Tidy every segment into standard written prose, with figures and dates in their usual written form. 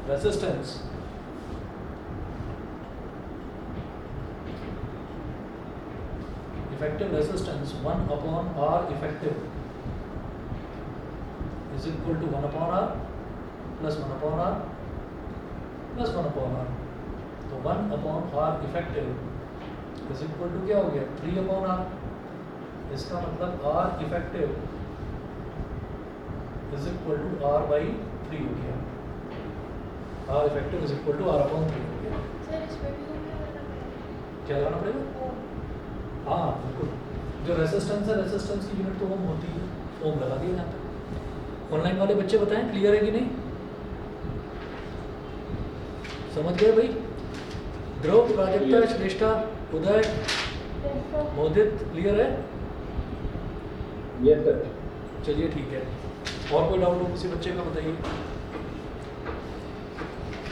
Resistance effective resistance 1 upon R effective is equal to 1 upon R plus 1 upon R plus 1 upon R. तो 1 upon R effective is equal to क्या हो गया 3 upon R. इसका मतलब R effective is equal to R by 3 हो गया. R effective is equal to R upon 3 हो गया. सर इसमें भी क्या लगाना पड़ेगा? हाँ बिल्कुल. जो रेसिस्टेंस है रेसिस्टेंस की यूनिट तो ओम होती है. ओम लगा दिया यहाँ पे. ऑनलाइन वाले बच्चे बताएं क्लियर है कि नहीं? समझ गए भाई? ध्रुव, प्राजक्ता, श्रेष्ठा, उदय, मोदित क्लियर है? Yes sir. चलिए ठीक है. और कोई डाउट हो किसी बच्चे का बताइए.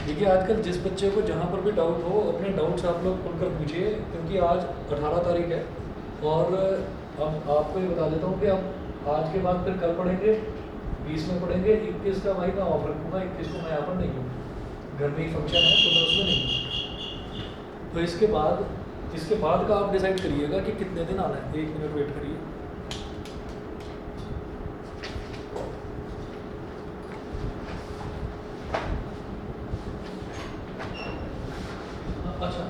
देखिए आजकल जिस बच्चे को जहाँ पर भी डाउट हो अपने डाउट्स आप लोग खुलकर पूछिए, क्योंकि आज 18 तारीख है और अब आपको ये बता देता हूँ कि अब आज के बाद फिर कल पढ़ेंगे, 20 में पढ़ेंगे, 21 का भाई मैं ऑफ रखूँगा. 21 को मैं यहाँ पर नहीं हूँ, घर में ही फंक्शन है तो मैं उसमें नहीं हूँ. तो इसके बाद का आप डिसाइड करिएगा कि कितने दिन आना है. 1 मिनट वेट करिए. अच्छा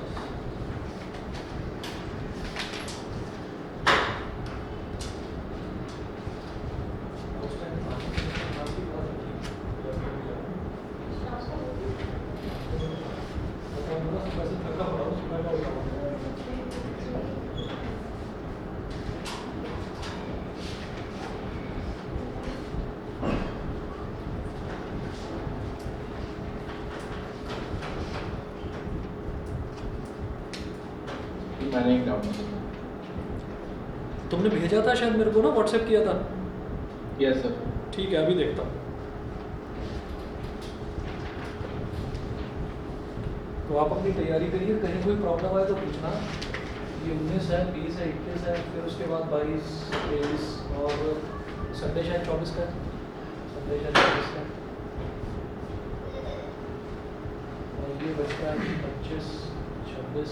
मैंने एक डाउट. तुमने भेजा था शायद मेरे को ना, व्हाट्सएप किया था. Yes sir. ठीक है अभी देखता हूँ. तो आप अपनी तैयारी करिए, कहीं कोई प्रॉब्लम आए तो पूछना. ये 19 है, 20 है, 21 है, फिर उसके बाद 22, 23 और संडे शायद 24 का है. संडे शायद 24 का है. और ये बचता है 25, 26,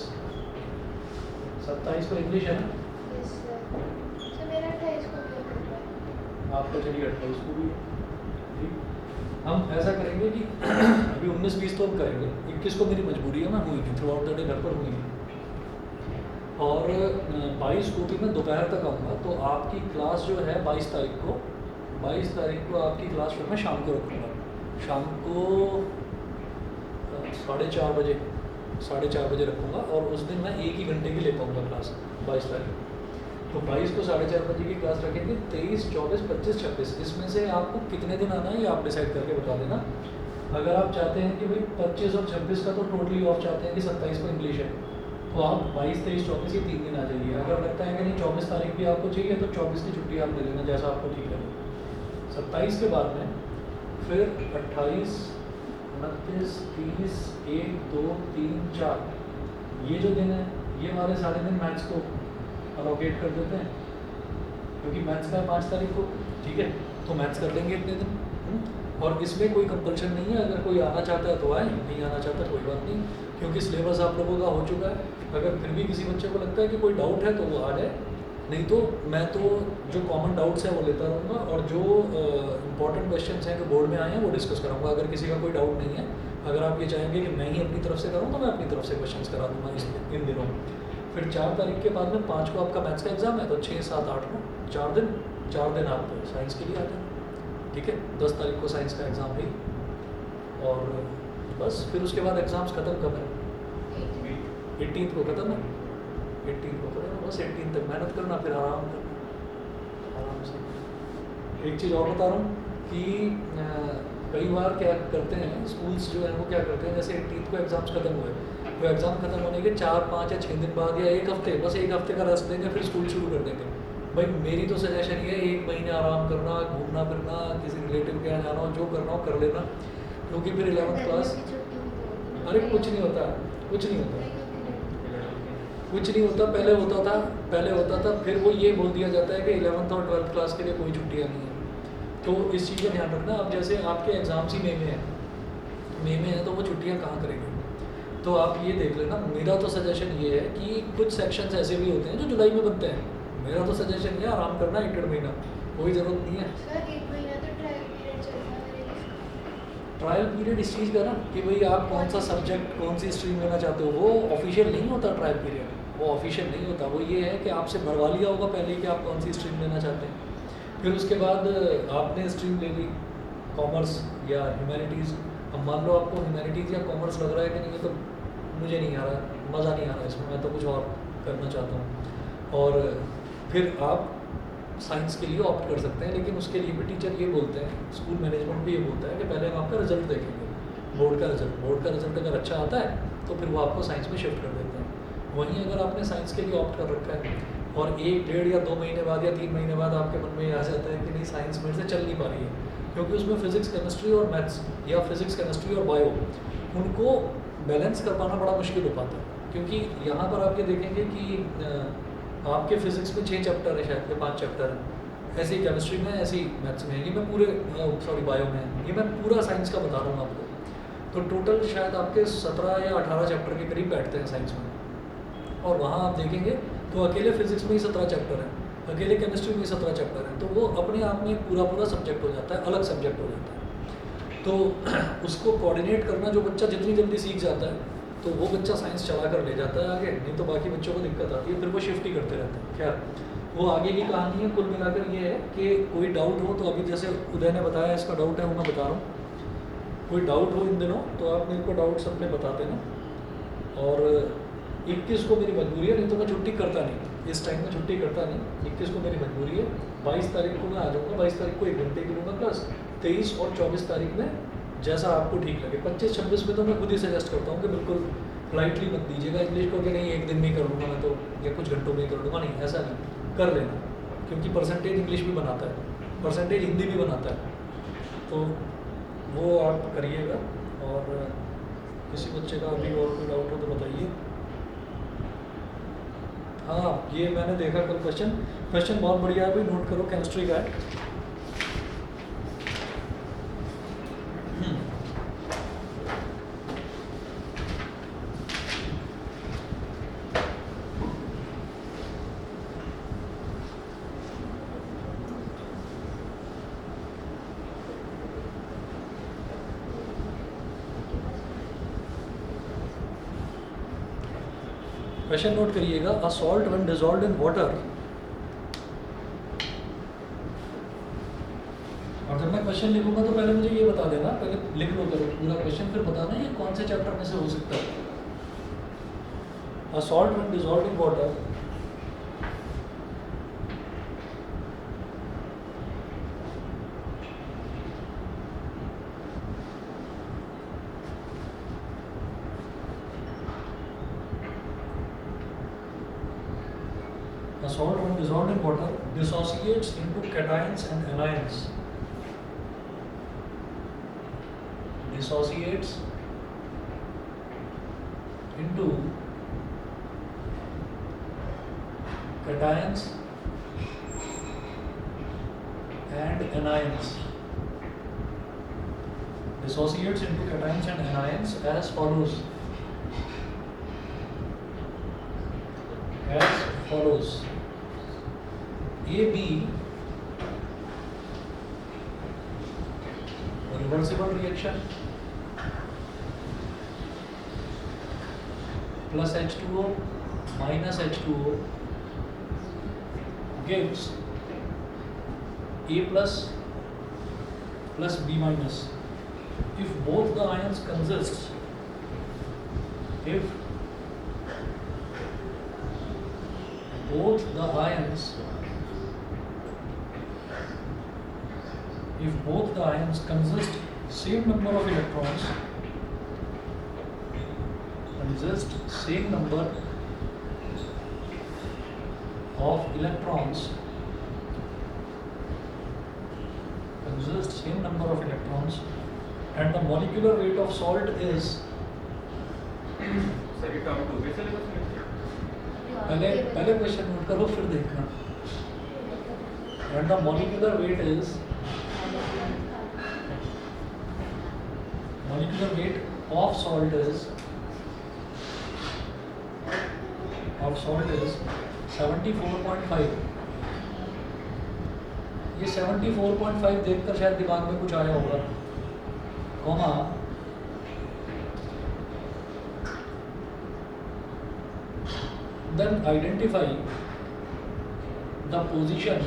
27 को इंग्लिश है ना. यस सर मेरा 28 को भी होता है. आपका चलिए 28 को भी है. ठीक. हम ऐसा करेंगे कि अभी 19-20 तो हम करेंगे. 21 को मेरी मजबूरी है, मैं हुई थी थ्रू आउट द डे घर पर हुई है. और 22 को भी मैं दोपहर तक आऊँगा. तो आपकी क्लास जो है 22 तारीख को आपकी क्लास फिर मैं शाम को रखूँगा. शाम को 4:30 बजे रखूँगा और उस दिन मैं 1 ही घंटे की ले पाऊँगा क्लास 22 तारीख. तो 22 को 4:30 बजे की क्लास रखेंगे. 23, 24, 25, 26 इसमें से आपको कितने दिन आना है ये आप डिसाइड करके बता देना. अगर आप चाहते हैं कि भाई 25 और 26 का तो टोटली ऑफ चाहते हैं कि 27 को इंग्लिश है, तो आप 22, 23, 24 ये 3 दिन आ जाइए. अगर लगता है कि नहीं 24 तारीख भी आपको चाहिए तो 24 की छुट्टी आप ले लेना, जैसा आपको ठीक लगे. 27 के बाद में फिर 28, 29, 30, 1, 2, 3, 4 ये जो दिन है ये हमारे सारे दिन मैथ्स को अलोकेट कर देते हैं, क्योंकि मैथ्स का 5 तारीख को. ठीक है, तो मैथ्स कर लेंगे इतने दिन. और इसमें कोई कंपल्शन नहीं है. अगर कोई आना चाहता है तो आए, नहीं आना चाहता कोई बात नहीं, क्योंकि सिलेबस आप लोगों का हो चुका है. अगर फिर भी किसी बच्चे को लगता है कि कोई डाउट है तो वो आ जाए, नहीं तो मैं तो जो कॉमन डाउट्स हैं वो लेता रहूँगा और जो इंपॉर्टेंट क्वेश्चंस हैं जो बोर्ड में आए हैं वो डिस्कस कराऊंगा. अगर किसी का कोई डाउट नहीं है, अगर आप ये चाहेंगे कि मैं ही अपनी तरफ से कराऊँ तो मैं अपनी तरफ से क्वेश्चंस करा दूँगा इन दिनों. फिर 4 तारीख के बाद में 5 को आपका मैथ्स का एग्ज़ाम है, तो 6, 7, 8 को 4 दिन आप साइंस के लिए आते हैं. ठीक है, 10 तारीख को साइंस का एग्ज़ाम है और बस फिर उसके बाद एग्ज़ाम्स ख़त्म कब है? 18 को ख़त्म है. 18 को ख़त्म है. बस 18 तक मेहनत करना, फिर आराम करना आराम से. एक चीज़ और बता रहा हूँ कि कई बार क्या करते हैं स्कूल्स जो है वो क्या करते हैं, जैसे 18 को एग्ज़ाम्स ख़त्म हुए तो एग्ज़ाम ख़त्म होने के 4, 5 या 6 दिन बाद या 1 हफ्ते, बस 1 हफ्ते का रेस्ट देंगे, फिर स्कूल शुरू कर देंगे. भाई मेरी तो सजेशन ये है 1 महीने आराम करना, घूमना फिरना, किसी रिलेटिव के यहाँ जाना हो, जो करना हो कर लेना, क्योंकि फिर 11th क्लास. अरे कुछ नहीं होता, कुछ नहीं होता, कुछ नहीं होता. पहले होता था फिर वो ये बोल दिया जाता है कि 11th और 12th क्लास के लिए कोई छुट्टियाँ नहीं है. तो इस चीज़ का ध्यान रखना. अब जैसे आपके एग्ज़ाम्स ही मई में है, मई में है तो वो छुट्टियाँ कहाँ करेंगे। तो आप ये देख लेना, मेरा तो सजेशन ये है कि कुछ सेक्शंस ऐसे भी होते हैं जो जुलाई में बनते हैं। मेरा तो सजेशन ये है, आराम करना 1 महीना, कोई ज़रूरत नहीं है। सर 1 महीना तो ट्रायल पीरियड चलता है मेरे लिए। ट्रायल पीरियड इस चीज़ का ना कि भाई आप कौन सा सब्जेक्ट कौन सी स्ट्रीम लेना चाहते हो, वो ऑफिशियल नहीं होता ट्रायल पीरियड, वो ऑफिशियल नहीं होता। वो ये है कि आपसे भरवा लिया होगा पहले कि आप कौन सी स्ट्रीम लेना चाहते हैं, फिर उसके बाद आपने स्ट्रीम ले ली कॉमर्स या ह्यूमैनिटीज़। अब मान लो आपको ह्यूमैनिटीज़ या कॉमर्स लग रहा है कि नहीं, ये तो मुझे नहीं आ रहा, मज़ा नहीं आ रहा इसमें, मैं तो कुछ और करना चाहता हूँ, और फिर आप साइंस के लिए ऑप्ट कर सकते हैं। लेकिन उसके लिए भी टीचर ये बोलते हैं, स्कूल मैनेजमेंट भी ये बोलता है कि पहले हम आपका रिजल्ट देखेंगे, बोर्ड का रिजल्ट अगर अच्छा आता है तो फिर वो आपको साइंस में शिफ्ट कर देते हैं। वहीं अगर आपने साइंस के लिए ऑप्ट कर रखा है और 1, 1.5 या 2 महीने बाद या 3 महीने बाद आपके मन में ये आ जाता है कि नहीं साइंस मेरे से चल नहीं पा रही है, क्योंकि उसमें फिज़िक्स केमिस्ट्री और मैथ्स या फिज़िक्स केमिस्ट्री और बायो, उनको बैलेंस कर पाना बड़ा मुश्किल हो पाता है। क्योंकि यहाँ पर आप ये देखेंगे कि आपके फिज़िक्स में 6 चैप्टर है, शायद या 5 चैप्टर हैं, ऐसे ही केमिस्ट्री में, ऐसे ही मैथ्स में, ये मैं पूरे बायो में, ये मैं पूरा साइंस का बता रहा हूँ आपको। तो टोटल शायद आपके 17 या 18 चैप्टर के करीब बैठते हैं साइंस में, और वहाँ आप देखेंगे तो अकेले फिज़िक्स में ही 17 चैप्टर हैं, अकेले केमिस्ट्री में ही 17 चैप्टर हैं। तो वो अपने आप में पूरा सब्जेक्ट हो जाता है, अलग सब्जेक्ट हो जाता है। तो उसको कोऑर्डिनेट करना जो बच्चा जितनी जल्दी सीख जाता है तो वो बच्चा साइंस चला कर ले जाता है आगे, नहीं तो बाकी बच्चों को दिक्कत आती है, फिर वो शिफ्ट ही करते रहते हैं। खैर वो आगे की कहानी है। कुल मिलाकर ये है कि कोई डाउट हो तो, अभी जैसे उदय ने बताया इसका डाउट है, वो मैं बता रहा हूँ। कोई डाउट हो इन दिनों तो आप मेरे को डाउट्स अपने बता देना। और 21 को मेरी मजबूरी है, नहीं तो मैं छुट्टी करता नहीं, इस टाइम में छुट्टी करता नहीं। 21 को मेरी मजबूरी है, 22 तारीख को मैं आ जाऊँगा, 22 तारीख को 1 घंटे की लूँगा क्लास, 23 और 24 तारीख में जैसा आपको ठीक लगे। 25-26 में तो मैं खुद ही सजेस्ट करता हूँ कि बिल्कुल लाइटली मत दीजिएगा इंग्लिश को, कि नहीं 1 दिन में ही कर लूँगा मैं तो, या कुछ घंटों में ही कर लूँगा, नहीं ऐसा नहीं, कर लेना। क्योंकि परसेंटेज इंग्लिश भी बनाता है, परसेंटेज हिंदी भी बनाता है, तो वो आप करिएगा। और किसी बच्चे का अभी और कोई डाउट हो तो बताइए। हाँ, ये मैंने देखा कल क्वेश्चन बहुत बढ़िया है भाई, नोट करो, केमिस्ट्री का है। क्वेश्चन नोट करिएगा, a salt when dissolved in water. और जब मैं क्वेश्चन लिखूंगा तो पहले मुझे ये बता देना, पहले लिख लो करो पूरा क्वेश्चन, फिर बताना ये कौन से चैप्टर में से हो सकता है। A salt when dissolved in water A salt when dissolved in water dissociates into cations and anions. Dissociates into cations and anions. Dissociates into cations and anions as follows. AB reversible reaction plus H2O minus H2O gives A plus B minus. If both the ions consist, if both the ions consist same number of electrons, and the molecular weight of salt is पहले question note करो फिर देखना। And the molecular weight is molecular weight of salt is 74.5. ये 74.5 देखकर शायद दिमाग में कुछ आया होगा, comma then identify the position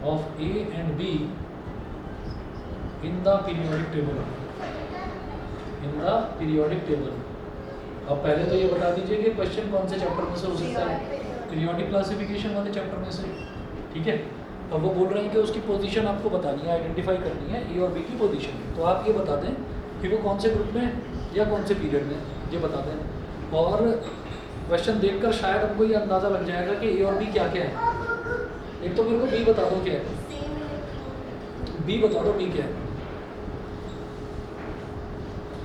of A and B in the periodic table. अब पहले तो ये बता दीजिए कि क्वेश्चन कौन से चैप्टर में से हो सकता है, पीरियोडिक क्लासिफिकेशन वाले चैप्टर में से, ठीक है। अब वो बोल रहे हैं कि उसकी पोजीशन आपको बतानी है, आइडेंटिफाई करनी है ए और बी की पोजीशन, तो आप ये बता दें कि वो कौन से ग्रुप में या कौन से पीरियड में, ये बता दें। और क्वेश्चन देखकर शायद हमको ये अंदाज़ा लग जाएगा कि ए और बी क्या क्या है। एक तो मेरे को बी बता दो क्या है, बी बता दो बी क्या है।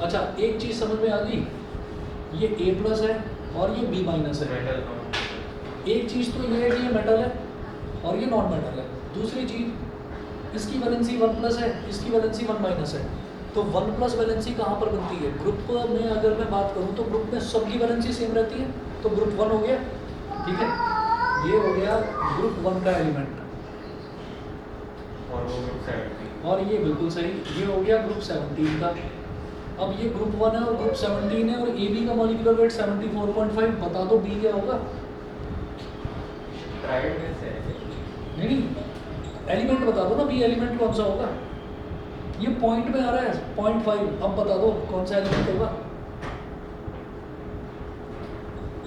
अच्छा, एक चीज़ समझ में आ गई, ये ए प्लस है और ये बी माइनस है। एक चीज़ तो ये है कि ये मेटल है और ये नॉन मेटल है। दूसरी चीज़, इसकी वैलेंसी 1 प्लस है, इसकी वैलेंसी 1 माइनस है। तो 1 प्लस वैलेंसी कहाँ पर बनती है? ग्रुप में अगर मैं बात करूँ तो ग्रुप में सबकी वैलेंसी सेम रहती है, तो ग्रुप 1 हो गया, ठीक है। ये हो गया ग्रुप 1 का एलिमेंट, और वो ग्रुप 17, और ये बिल्कुल सही, ये हो गया ग्रुप 17 का। अब ये ग्रुप 1 है और ग्रुप 17 है और ए बी का मॉलिक्यूलर वेट 74.5, बता दो बी क्या होगा। ट्राइड में से नहीं, एलिमेंट बता दो ना, बी एलिमेंट कौन सा होगा। ये पॉइंट में आ रहा है 0.5, अब बता दो कौन सा एलिमेंट होगा।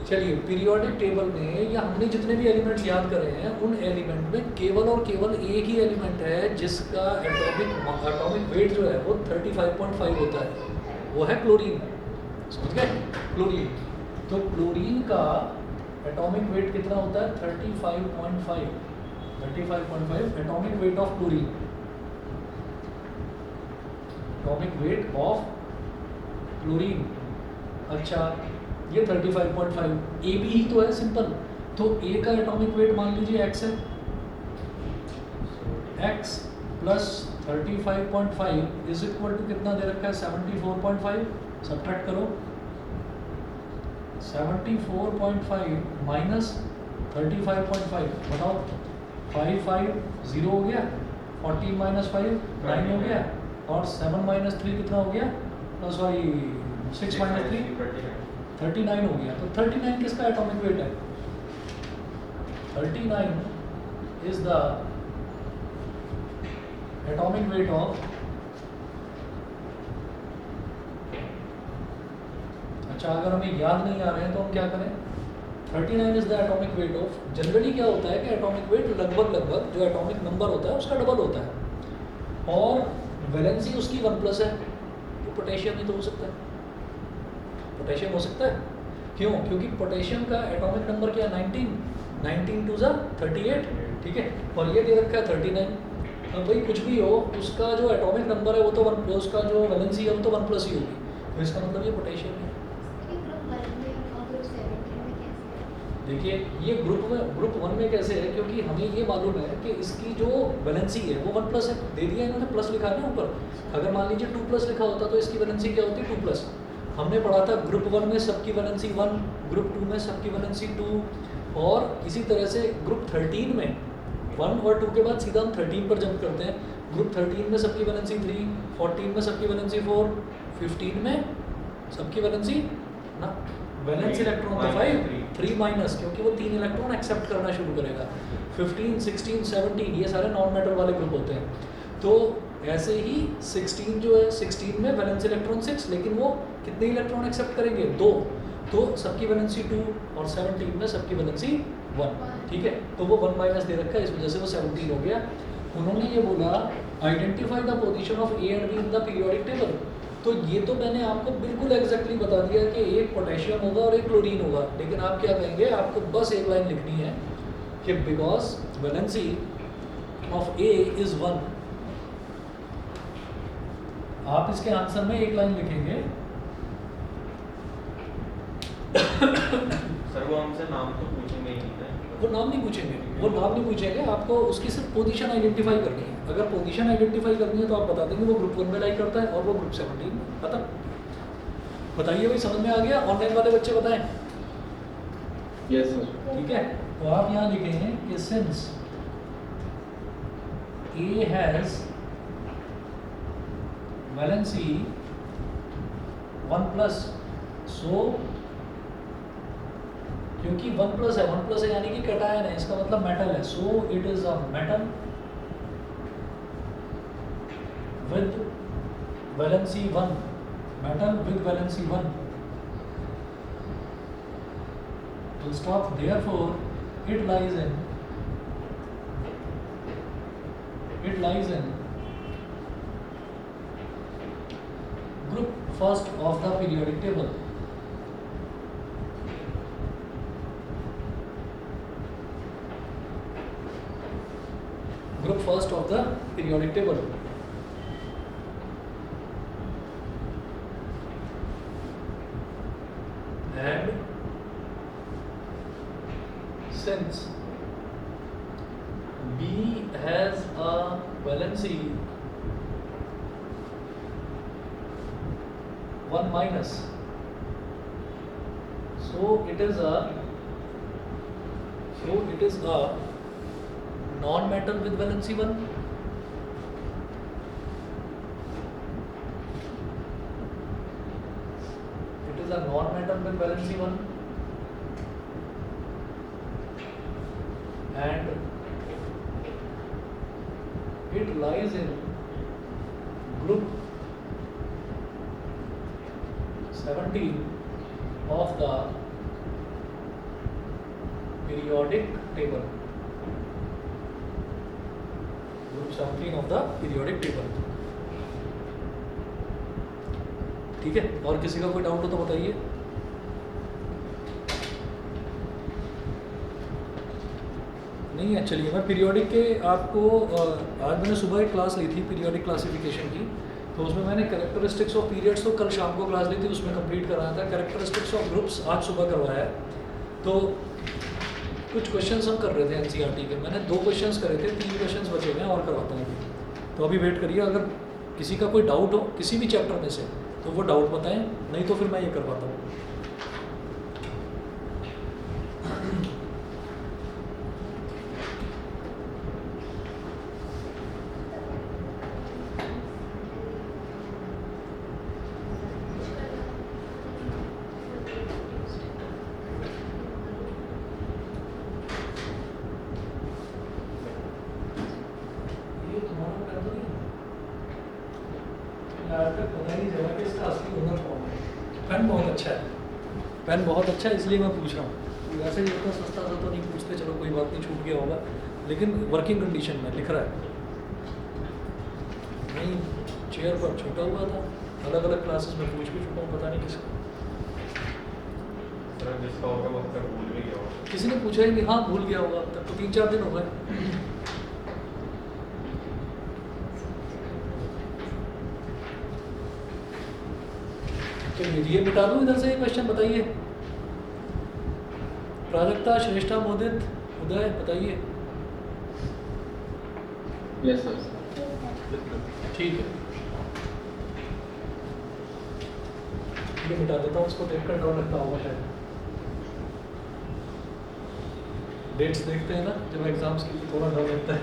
चलिए, पीरियोडिक टेबल में या हमने जितने भी एलिमेंट्स याद करे हैं, उन एलिमेंट में केवल और केवल एक ही एलिमेंट है जिसका एटॉमिक वेट जो है वो 35.5 होता है, वो है क्लोरीन। समझ गए? क्लोरीन, तो क्लोरीन का एटॉमिक वेट कितना होता है? 35.5 atomic weight of chlorine, atomic weight of chlorine. अच्छा, ये 35.5, ए बी ही तो है, सिंपल। तो ए का एटॉमिक वेट मान लीजिए x है, x plus 35.5 is equal to कितना दे रखा है? 74.5। सब्ट्रैक्ट करो, 74.5 माइनस 35.5, बताओ। 5 5 0 हो गया, 14 माइनस 5 9 हो गया, और 7 माइनस 3 कितना हो गया? सॉरी 6 माइनस 3 39 हो गया। तो 39 किसका एटॉमिक वेट है? 39 is the atomic weight of, अच्छा अगर हमें याद नहीं आ रहे हैं तो हम क्या करें? 39 is the atomic weight of, generally क्या होता है कि एटॉमिक वेट लगभग जो एटॉमिक नंबर होता है उसका डबल होता है, और वैलेंसी उसकी 1 प्लस है, तो पोटेशियम ही तो हो सकता है, पोटेशियम हो सकता है। क्यों? क्योंकि पोटेशियम का एटॉमिक नंबर क्या है? 19 टू ज़ा 38, ठीक है, और ये दे रखा है 39। अब भाई कुछ भी हो, उसका जो एटॉमिक नंबर है वो तो 1, उसका जो वैलेंसी है वो तो 1 प्लस ही होगी, तो इसका मतलब ये पोटेशियम है। देखिए, ये ग्रुप 1 में कैसे है, क्योंकि हमें ये मालूम है कि इसकी जो वैलेंसी है वो 1 प्लस है, दे दिया इन्होंने, प्लस लिखा है ना ऊपर। अगर मान लीजिए 2 प्लस लिखा होता तो इसकी वैलेंसी क्या होती? 2 प्लस। हमने पढ़ा था ग्रुप 1 में सबकी वैलेंसी 1, ग्रुप 2 में सबकी वैलेंसी 2, और इसी तरह से ग्रुप 13 में 1 और 2 के बाद सीधा हम 13 पर जंप करते हैं। ग्रुप 13 में सबकी वैलेंसी 3, 14 में सबकी वैलेंसी 4, 15 में सबकी वैलेंसी ना, वैलेंस इलेक्ट्रॉन तो 5, 3 माइनस, क्योंकि वो 3 इलेक्ट्रॉन एक्सेप्ट करना शुरू करेगा। 15, 16, 17 ये सारे नॉन मेटल वाले ग्रुप होते हैं। तो ऐसे ही 16 जो है, 16 में वैलेंस इलेक्ट्रॉन 6, लेकिन वो कितने इलेक्ट्रॉन एक्सेप्ट करेंगे? 2, तो सबकी वैलेंसी 2, और 17 में सबकी वैलेंसी 1, ठीक है। तो वो 1 माइनस दे रखा है, इस वजह से वो 17 हो गया। उन्होंने ये बोला identify the position of A and be in the periodic table. तो ये तो मैंने आपको बिल्कुल एग्जैक्टली बता दिया कि एक पोटेशियम होगा और एक क्लोरीन होगा, लेकिन आप क्या कहेंगे? आपको बस एक लाइन लिखनी है कि because valency of A is 1। आप इसके आंसर में एक लाइन लिखेंगे। सर वो हमसे नाम तो पूछेंगे ही नहीं, वो नाम नहीं पूछेंगे, वो नाम नहीं पूछेंगे, आपको उसकी सिर्फ पोजीशन आइडेंटिफाई करनी है। अगर पोजीशन आइडेंटिफाई करनी है तो आप बता देंगे वो ग्रुप 1 में लाई करता है और वो ग्रुप 17 में। पता बताइए भाई, समझ में आ गया? ऑनलाइन वाले बच्चे बताएं। Yes, sir. ठीक है, तो आप यहाँ लिखेंगे कि since A has valency 1+, so क्योंकि 1+ है, 1+ है यानी कि कैटायन है, इसका मतलब मेटल है, so it is a metal with valency 1, metal with valency 1। तो stop, therefore it lies in group first of the periodic table. Group first of the periodic table. And since B has a valency 1-, so it is a non-metal with valency 1. It is a non-metal with valency 1, and it lies in group 17 of the periodic table. Group 17 of the periodic table. ठीक है, और किसी का कोई doubt हो तो बताइए। नहीं है, चलिए मैं पीरियोडिक के आपको आज मैंने सुबह एक क्लास ली थी पीरियोडिक क्लासिफिकेशन की, तो उसमें मैंने कैरेक्टरिस्टिक्स ऑफ पीरियड्स तो कल शाम को क्लास ली थी, उसमें कंप्लीट कराया था। कैरेक्टरिस्टिक्स ऑफ ग्रुप्स आज सुबह करवाया है। तो कुछ क्वेश्चंस हम कर रहे थे एनसीईआरटी के, मैंने 2 क्वेश्चंस करे थे, 3 क्वेश्चंस बचे हुए हैं और करवाता हूँ। तो अभी वेट करिए, अगर किसी का कोई डाउट हो किसी भी चैप्टर में से तो वो डाउट बताएं, नहीं तो फिर मैं ये करवाता हूँ। पेन बहुत अच्छा है, पेन बहुत अच्छा है, इसलिए मैं पूछ रहा हूँ। वैसे ये तो सस्ता सा तो नहीं पूछते, चलो कोई बात नहीं, छूट गया होगा, लेकिन वर्किंग कंडीशन में लिख रहा है। नहीं, चेयर पर छूटा हुआ था, अलग अलग क्लासेस में पूछ भी चुका हूँ, पता नहीं किसका। किसी ने पूछा ही नहीं, हाँ भूल गया होगा, अब तक तो 3-4 दिन हो गए। चलिए ये मिटा दूँ इधर से, ये क्वेश्चन बताइए। प्राजक्ता, श्रेष्ठा, मोदित, उदय बताइए। Yes, sir. ठीक है, ये मिटा देता हूँ, उसको देखकर डर लगता होगा शायद। डेट्स देखते हैं ना जब एग्जाम्स की, थोड़ा डर लगता है।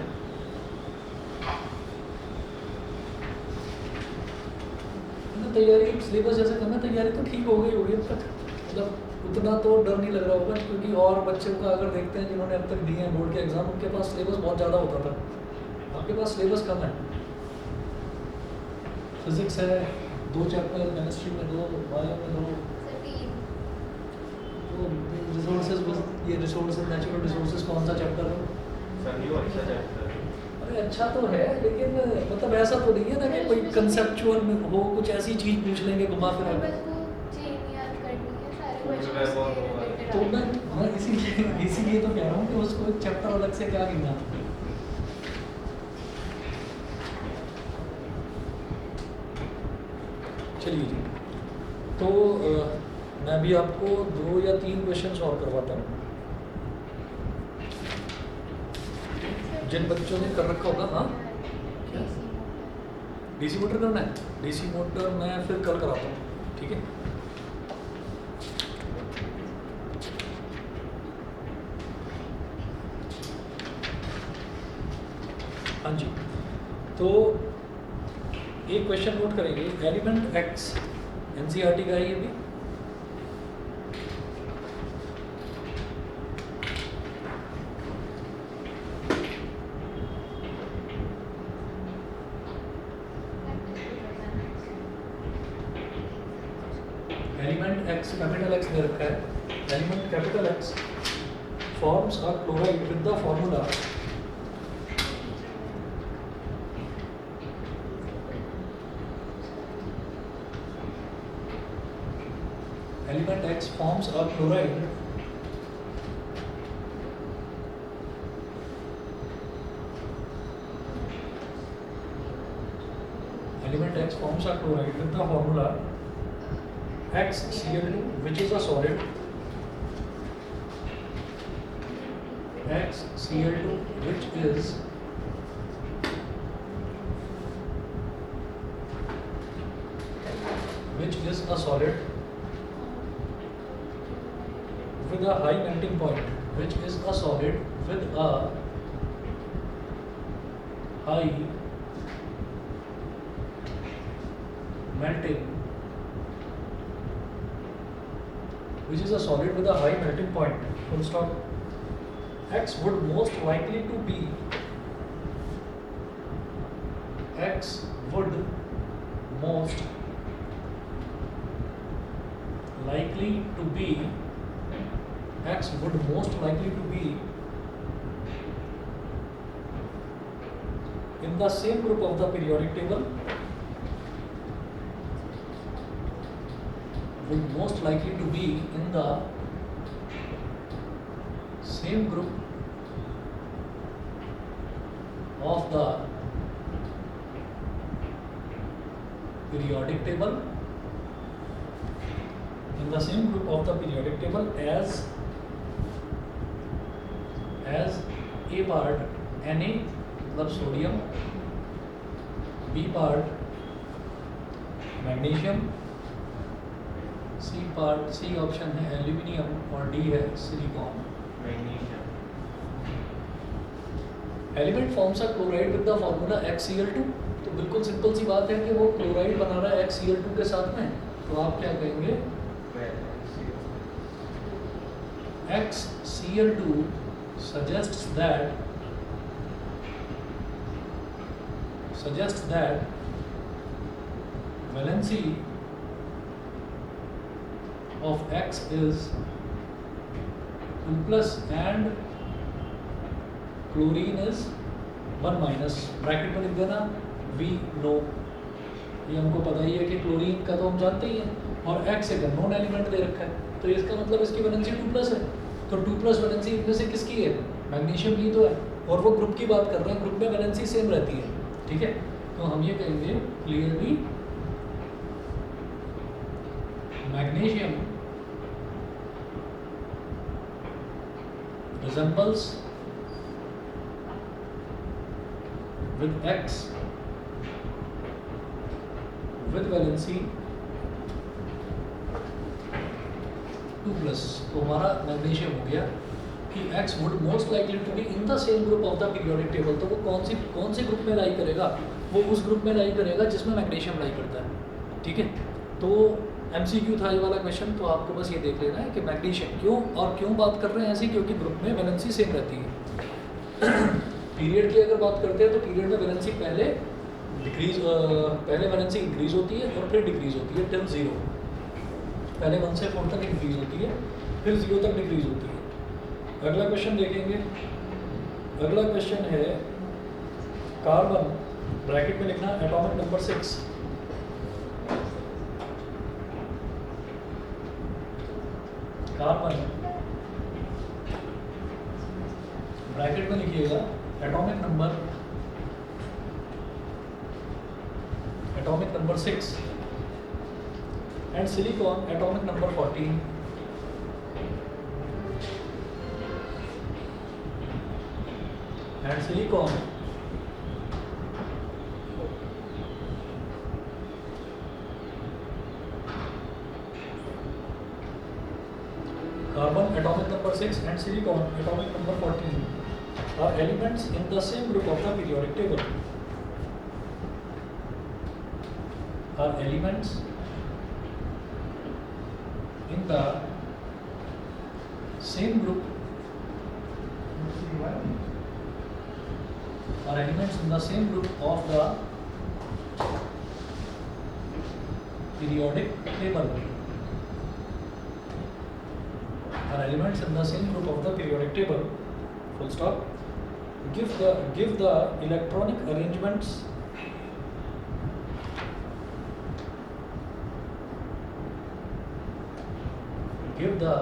तैयारी सिलेबस जैसे करना, तैयारी तो ठीक हो गई होगी अब तक, मतलब उतना तो डर नहीं लग रहा होगा, क्योंकि और बच्चों का अगर देखते हैं जिन्होंने अब तक दिए हैं बोर्ड के एग्जाम, उनके पास सिलेबस बहुत ज़्यादा होता था, आपके पास सिलेबस कम है। फिजिक्स है 2 चैप्टर, केमिस्ट्री में 2, बायो में 2, तो रिसोर्सेज, ये रिसोर्सेज, नेचुरल रिसोर्सेज कौन सा चैप्टर है? अरे अच्छा तो है, लेकिन मतलब ऐसा तो नहीं है ना कि कोई कंसेप्चुअल में हो, कुछ ऐसी चीज़ पूछ लेंगे घुमा फिरा। तो मैं इसीलिए तो कह रहा हूँ कि उसको एक चैप्टर अलग से क्या गिनना। चलिए जी, तो मैं भी आपको 2 या 3 क्वेश्चंस और करवाता हूँ। जिन बच्चों ने कर रखा होगा, हाँ क्या डीसी मोटर करना है? डीसी मोटर मैं फिर कल कराता हूँ, ठीक है। हाँ जी, तो एक क्वेश्चन नोट करेंगे, एलिमेंट एक्स एनसीईआरटी का है ये भी। एलिमेंट एक्स कैपिटल एक्स दे रखा है, element capital x forms a chloride with the formula element X forms a chloride with the formula XCl2, which is a solid, XCl2 which is a solid with a high melting point, which is a solid with a high melting, which is a solid with a high melting point, full stop. X would most likely to be, X would most likely to be, X would most likely to be in the same group of the periodic table, would most likely to be in the same group of the periodic table, in the same group of the periodic table as A part Na मतलब sodium, B part magnesium, C part, C option है aluminium और D है silicon. Element forms a chloride with the formula XCl2, तो बिल्कुल simple सी बात है कि वो क्लोराइड बना रहा है XCl2 के साथ में, तो आप क्या कहेंगे XCl2 suggests that valency of X is 2 plus and chlorine is 1 minus, bracket में लिख देना we know, ये हमको पता ही है कि क्लोरीन का तो हम जानते ही हैं, और X एक नॉन एलिमेंट दे रखा है, तो इसका मतलब इसकी वैलेंसी 2 प्लस है, तो 2 प्लस वैलेंसी इनमें से किसकी है? मैग्नीशियम की तो है, और वो ग्रुप की बात कर रहे हैं, ग्रुप में वैलेंसी सेम रहती है, ठीक है। तो हम ये कहेंगे clearly magnesium resembles with X with valency 2 plus, तो हमारा मैग्नीशियम हो गया कि X would most likely to be in the same group of the periodic table, तो वो कौन से ग्रुप में लाई करेगा? वो उस ग्रुप में लाई करेगा जिसमें मैग्नीशियम लाई करता है, ठीक है। तो MCQ था ये वाला क्वेश्चन, तो आपको बस ये देख लेना है कि मैग्नीशियम क्यों बात कर रहे हैं ऐसी, क्योंकि ग्रुप में वैलेंसी सेम रहती है। पीरियड की अगर बात करते हैं तो पीरियड में वैलेंसी पहले वैलेंसी इंक्रीज होती है और फिर डिक्रीज होती है टिल 0, पहले 1 से 4 तक इंक्रीज होती है, फिर 0 तक डिक्रीज होती है। अगला क्वेश्चन देखेंगे, अगला क्वेश्चन है कार्बन, ब्रैकेट में लिखना एटॉमिक नंबर 6, कार्बन ब्रैकेट में लिखिएगा atomic number 6 and silicon atomic number 14। and silicon carbon atomic number 6 and silicon atomic number 14 are elements in the same group of the periodic table. Are elements in the same group are elements in the same group of the periodic table. Are elements in the same group of the periodic table. Full stop. Give the electronic arrangements give the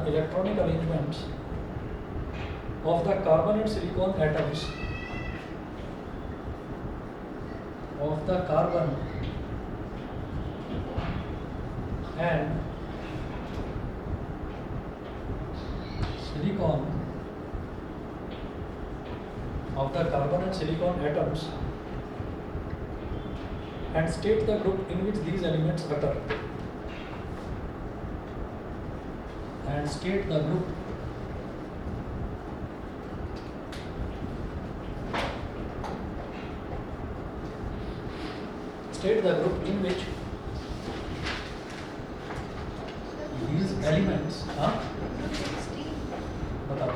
electronic arrangements of the carbon and silicon atoms of the carbon and silicon atoms and state the group in which these elements occur. And state the group in which these elements बताओ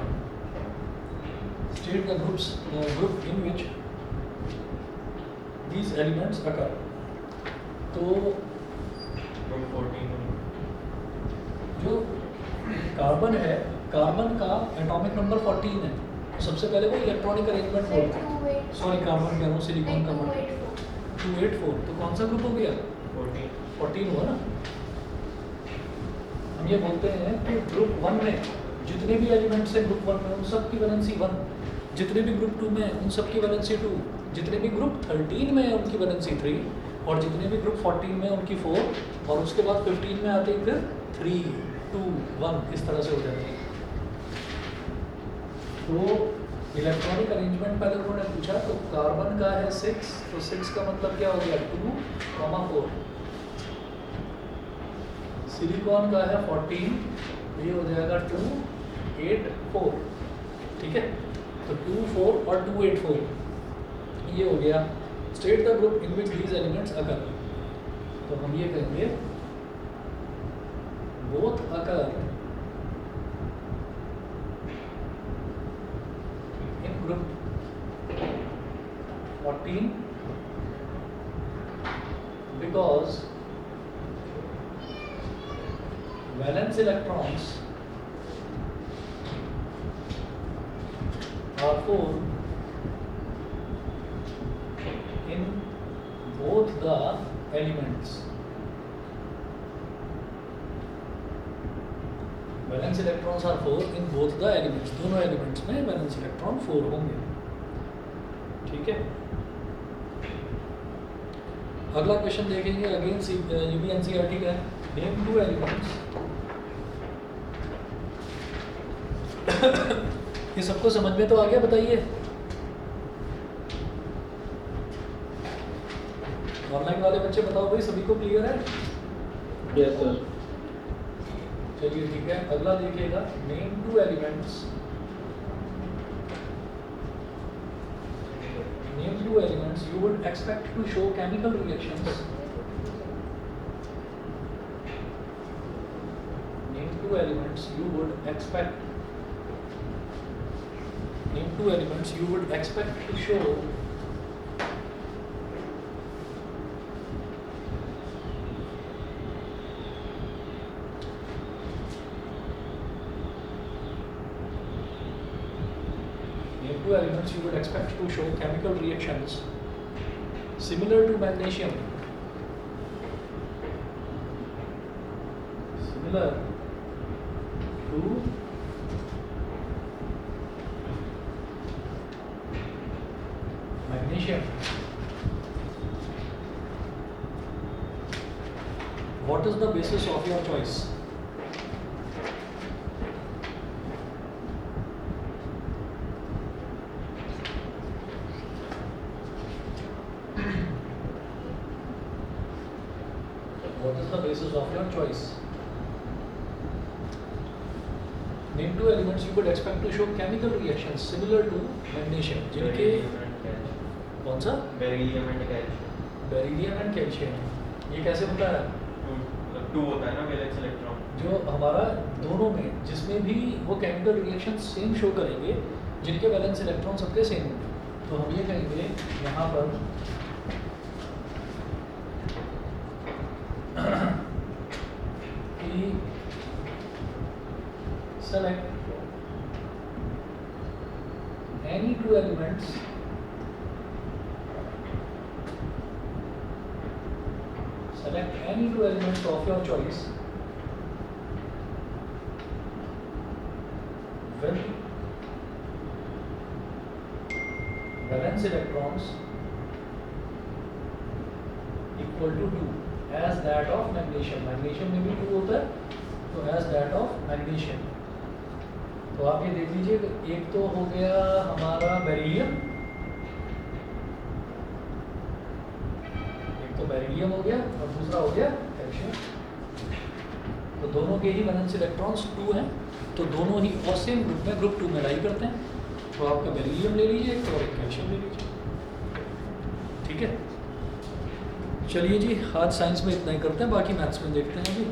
state the group in which these elements occur. तो जो carbon है, carbon का atomic number 14 है, तो सबसे पहले वो इलेक्ट्रॉनिक अरेंजमेंट बोलता है. सॉरी कार्बन कह रहा हूँ, सिलिकॉन का 284. तो कौन सा ग्रुप हो गया? 14 हुआ ना. हम ये बोलते हैं कि ग्रुप 1 में जितने भी एलिमेंट्स हैं ग्रुप 1 में उन सब की वैलेंसी 1, जितने भी ग्रुप 2 में उन सब की वैलेंसी 2, जितने भी ग्रुप 13 में उनकी वैलेंसी 3 और जितने भी ग्रुप 14 में उनकी 4 और उसके बाद 15 में आते ही फिर 3, 2, 1 इस तरह से हो जाती है. तो इलेक्ट्रॉनिक अरेंजमेंट पहले उन्होंने पूछा, तो कार्बन का है 6, तो 6 का मतलब क्या हो गया 2, 4. सिलिकॉन का है 14, ये हो जाएगा 2, 8, 4. ठीक है, तो 2, 4 और 2, 8, 4 ये हो गया. State the group in which these elements occur. तो हम ये कहेंगे both occur in group 14 because valence electrons are 4 in both the elements. Valence electrons are 4 in both the elements. दोनों एलिमेंट्स में वैलेंस इलेक्ट्रॉन 4 होंगे. ठीक है, अगला क्वेश्चन देखेंगे. अगेन यूपीएनसीईआरटी का है. Name 2 elements. ये सबको समझ में तो आ गया? बताइए. ऑनलाइन वाले बच्चे बताओ भाई, सभी को क्लियर है? Yes sir. चलिए ठीक है, अगला देखिएगा. Name 2 elements. Name 2 elements you would expect to show chemical reactions. Name 2 elements you would expect. Name 2 elements you would expect to show elements you would expect to show chemical reactions similar to magnesium. Similar to magnesium, what is the basis of your choice? What is the basis of your choice? Name two elements you could expect to show chemical reactions similar to magnesium. जिनके कौन सा? Beryllium and calcium. Beryllium and calcium. ये कैसे होता है? To होता है ना वैलेंस इलेक्ट्रॉन। जो हमारा दोनों में जिसमें भी वो केमिकल रिएक्शन सेम शो करेंगे जिनके वैलेंस इलेक्ट्रॉन सबके सेम होंगे। तो हम ये कहेंगे यहाँ पर कि select any two elements of your choice with valence electrons equal to 2 as that of magnesium. magnesium में भी 2 होता है, तो as that of magnesium। तो आप ये देख लीजिए, एक तो हो गया हमारा बेरिलियम, एक तो बेरिलियम हो गया और दूसरा हो गया कैल्शियम। तो दोनों के ही वैलेंस इलेक्ट्रॉन्स 2 हैं, तो दोनों ही और सेम ग्रुप में ग्रुप 2 में लाई करते हैं। तो आपका बेरिलियम ले लीजिए एक और एक कैल्शियम ले लीजिए, ठीक है। चलिए जी, आज साइंस में इतना ही करते हैं, बाकी मैथ्स में देखते हैं अभी।